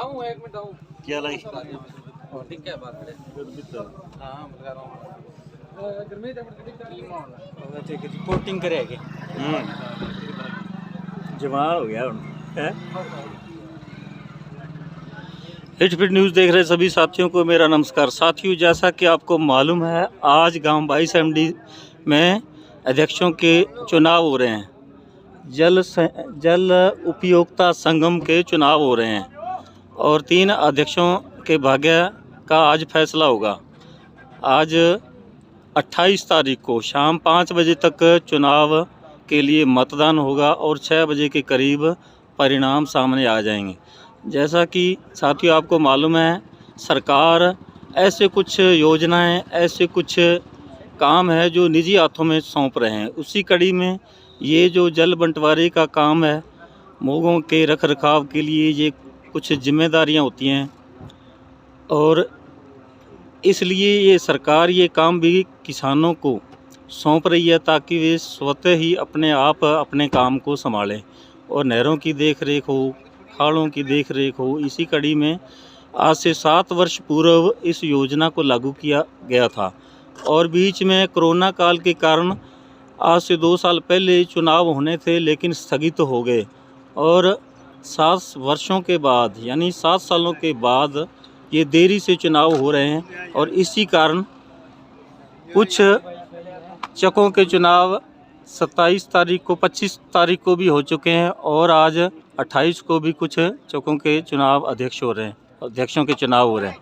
आऊं एक मिनट आऊं क्या लाई और ठीक है बात करे हां बता रहा हूं गर्मी तक ठीक है कोटिंग करेंगे जवान हो गया एचपीडी न्यूज़ देख रहे सभी साथियों को मेरा नमस्कार। साथियों, जैसा कि आपको मालूम है, आज गांव 22 MD में अध्यक्षों के चुनाव हो रहे हैं। जल उपयोगिता संगम के चुनाव हो रहे हैं और 3 अध्यक्षों के भाग्य का आज फैसला होगा। आज 28 तारीख को शाम 5 बजे तक चुनाव के लिए मतदान होगा और 6 बजे के करीब परिणाम सामने आ जाएंगे। जैसा कि साथियों आपको मालूम है, सरकार ऐसे कुछ योजनाएं, ऐसे कुछ काम है जो निजी हाथों में सौंप रहे हैं। उसी कड़ी में ये जो जल बंटवारे का काम है, मोगों के रख रखाव के लिए ये कुछ जिम्मेदारियां होती हैं और इसलिए ये सरकार ये काम भी किसानों को सौंप रही है ताकि वे स्वतः ही अपने आप अपने काम को संभालें और नहरों की देख रेख हो, खालों की देख रेख हो। इसी कड़ी में आज से 7 वर्ष पूर्व इस योजना को लागू किया गया था और बीच में कोरोना काल के कारण आज से 2 साल पहले चुनाव होने थे लेकिन स्थगित हो गए और 7 वर्षों के बाद यानी 7 सालों के बाद ये देरी से चुनाव हो रहे हैं और इसी कारण कुछ चकों के चुनाव 27 तारीख को, 25 तारीख को भी हो चुके हैं और आज 28 को भी कुछ चकों के चुनाव अध्यक्षों के चुनाव हो रहे हैं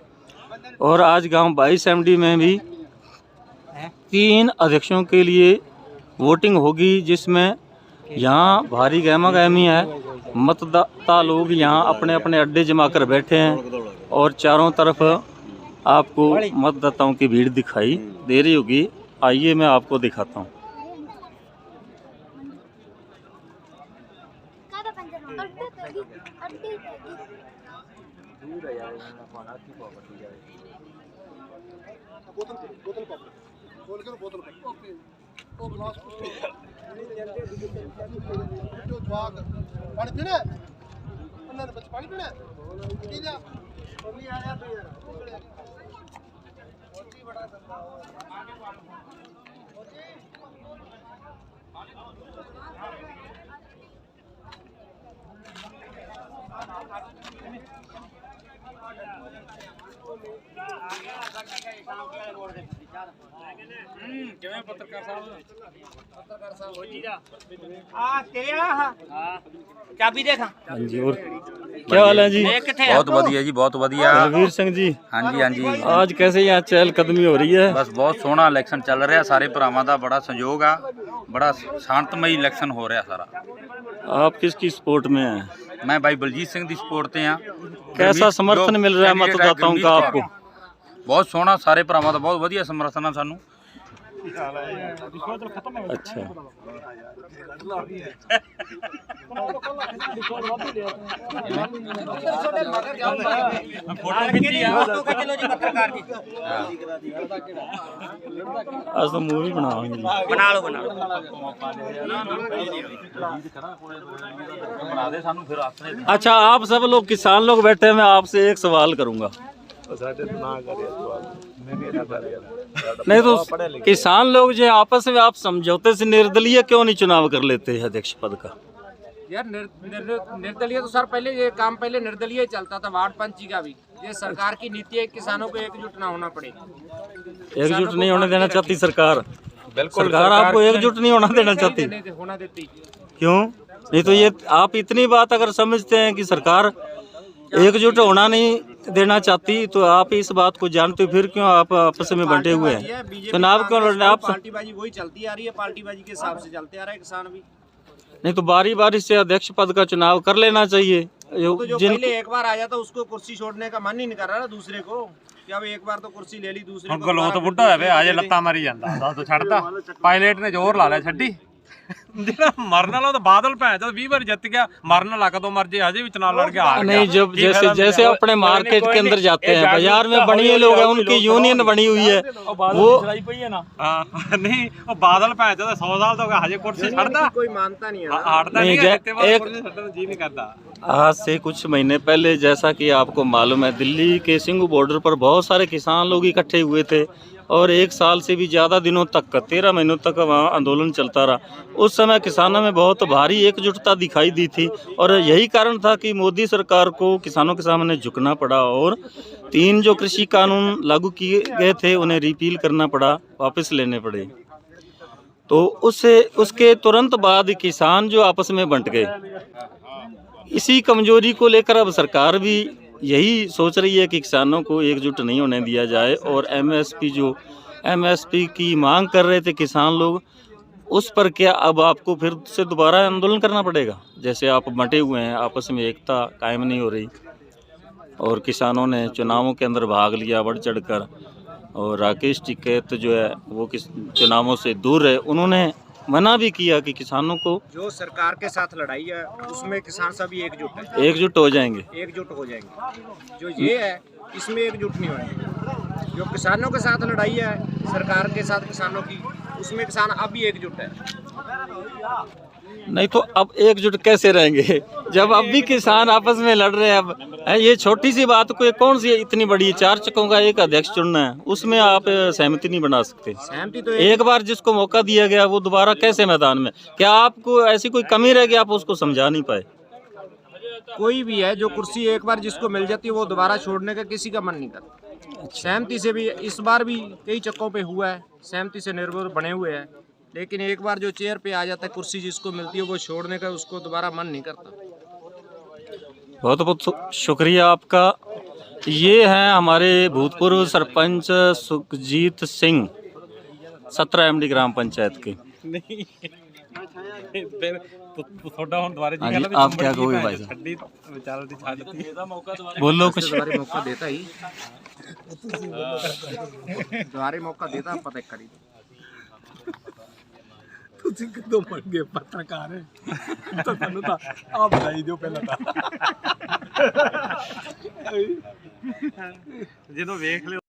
और आज गांव 22 MD में भी 3 अध्यक्षों के लिए वोटिंग होगी, जिसमें यहाँ भारी गहमा गहमी है। मतदाता लोग यहाँ अपने अपने अड्डे जमा कर बैठे हैं और चारों तरफ आपको मतदाताओं की भीड़ दिखाई दे रही होगी। आइए मैं आपको दिखाता हूँ। पानी पीना पानी पीना पत्रकार साहब चाबी देखा। हाँ जी, और क्या हाल है जी? बहुत बढ़िया जी, बहुत बढ़िया। बलवीर सिंह जी, हाँ जी हाँ जी। आज कैसे यहाँ चहलकदमी हो रही है? बस बहुत सोहना इलेक्शन चल रहा, सारे भरावां दा बड़ा सहयोग आ, बड़ा शांतमई इलेक्शन हो रहा सारा। आप किसकी सपोर्ट में हैं? मैं भाई बलजीत सिंह दी सपोर्ट ते हाँ। कैसा समर्थन मिल रहा है मतदाताओं का आपको? बहुत सोहना, सारे भरावां दा बहुत वधिया समर्थन है सानू। अच्छा, आज तो मूवी बनाओगे? बना लो बना लो। अच्छा, आप सब लोग किसान लोग बैठे हैं, मैं आपसे एक सवाल करूंगा। नहीं तो किसान लोग जो आपस में आप समझौते से निर्दलीय क्यों नहीं चुनाव कर लेते हैं अध्यक्ष पद का? यार निर्दलीय तो सर पहले ये काम पहले निर्दलीय चलता था, वार्ड पंची का भी। ये सरकार की नीति है, किसानों को एकजुट ना होना पड़े। एकजुट नहीं होने देना चाहती सरकार? बिल्कुल, सरकार आपको एकजुट नहीं होना देना चाहती? होना देती। क्यों नहीं? तो ये आप इतनी बात अगर समझते हैं कि सरकार एकजुट होना नहीं देना चाहती, तो आप इस बात को जानते हो फिर क्यों आप आपस में बंटे हुए हैं? चुनाव क्यों लड़ रहे हैं आप? पार्टीबाजी वही चलती आ रही है, पार्टीबाजी के हिसाब से चलते आ रहे हैं किसान भी। नहीं तो बारी बारी से अध्यक्ष पद का चुनाव कर लेना चाहिए। तो जो पहले एक बार आ जाता उसको कुर्सी छोड़ने का मन ही नहीं कर रहा ना दूसरे को, कि अब एक बार तो कुर्सी ले ली दूसरे को। गलो तो बुढ़ा है आज लत्ता मारी जाता तो छड़ता पायलट ने जोर ला लिया छड्डी ਜਿਹੜਾ ਮਰਨ ਵਾਲਾ ਤਾਂ ਬਾਦਲ ਭੈ ਜਦ 20 ਵਾਰ ਜਿੱਤ ਗਿਆ, मरने लगा तो मर जाए, अजय भी चुनाव लड़ के हार गया। नहीं, जब जैसे जैसे अपने मार्केट के अंदर जाते हैं, बाजार में बनिए लोग हैं, उनकी यूनियन बनी हुई है, वो नहीं वो बादल भै जद 100 साल तो हो गया, हजे कुर्सी छड़दा कोई मानता नहीं है, हारता नहीं है, कुर्सी छड़ने जी नहीं करता। आज से कुछ महीने पहले, जैसा कि आपको मालूम है, दिल्ली के सिंघू बॉर्डर पर बहुत सारे किसान लोग इकट्ठे हुए थे और 1 साल से भी ज़्यादा दिनों तक, 13 महीनों तक वहाँ आंदोलन चलता रहा। उस समय किसानों में बहुत भारी एकजुटता दिखाई दी थी और यही कारण था कि मोदी सरकार को किसानों के सामने झुकना पड़ा और 3 जो कृषि कानून लागू किए गए थे उन्हें रिपील करना पड़ा, वापस लेने पड़े। तो उसके तुरंत बाद किसान जो आपस में बंट गए। इसी कमजोरी को लेकर अब सरकार भी यही सोच रही है कि किसानों को एकजुट नहीं होने दिया जाए और एमएसपी की मांग कर रहे थे किसान लोग, उस पर क्या अब आपको फिर से दोबारा आंदोलन करना पड़ेगा? जैसे आप बंटे हुए हैं, आपस में एकता कायम नहीं हो रही और किसानों ने चुनावों के अंदर भाग लिया बढ़ चढ़कर, और राकेश टिकैत जो है वो चुनावों से दूर रहे। उन्होंने मना भी किया कि किसानों को, जो सरकार के साथ लड़ाई है उसमें किसान सभी एकजुट है, एकजुट हो जाएंगे, एकजुट हो जाएंगे। जो ये है इसमें एकजुट नहीं होंगे। जो किसानों के साथ लड़ाई है सरकार के साथ किसानों की, उसमें किसान अभी एकजुट है। नहीं तो अब एकजुट कैसे रहेंगे जब अब भी किसान आपस में लड़ रहे हैं? अब ये छोटी सी बात को कौन सी इतनी बड़ी, 4 चक्कों का एक अध्यक्ष चुनना है, उसमें आप सहमति नहीं बना सकते। सहमति तो एक बार जिसको मौका दिया गया वो दोबारा कैसे मैदान में? क्या आपको ऐसी कोई कमी रह गई, आप उसको समझा नहीं पाए? कोई भी है जो कुर्सी एक बार जिसको मिल जाती है वो दोबारा छोड़ने का किसी का मन नहीं करता। सहमति से भी इस बार भी कई चक्कों पे हुआ है, सहमति से निर्भर बने हुए हैं, लेकिन एक बार जो चेयर पे आ जाता है, कुर्सी जिसको मिलती है वो छोड़ने का उसको दोबारा मन नहीं करता। बहुत बहुत शुक्रिया आपका। ये हैं हमारे भूतपूर्व सरपंच सुखजीत सिंह, 17 MD ग्राम पंचायत के। आप क्या कहोगे भाई साहब? बोलो कुछ। मौका देता ही दोबारा मौका देता, पता करी ਤੁਸੀਂ ਕਦੋਂ ਬਣ ਗਏ ਪੱਤਰਕਾਰ ਤਾਂ ਤੁਹਾਨੂੰ ਤਾਂ ਆਪ ਬਤਾਈ ਦਿਓ ਪਹਿਲਾਂ ਤਾਂ ਜਦੋਂ ਵੇਖ ਲਿਓ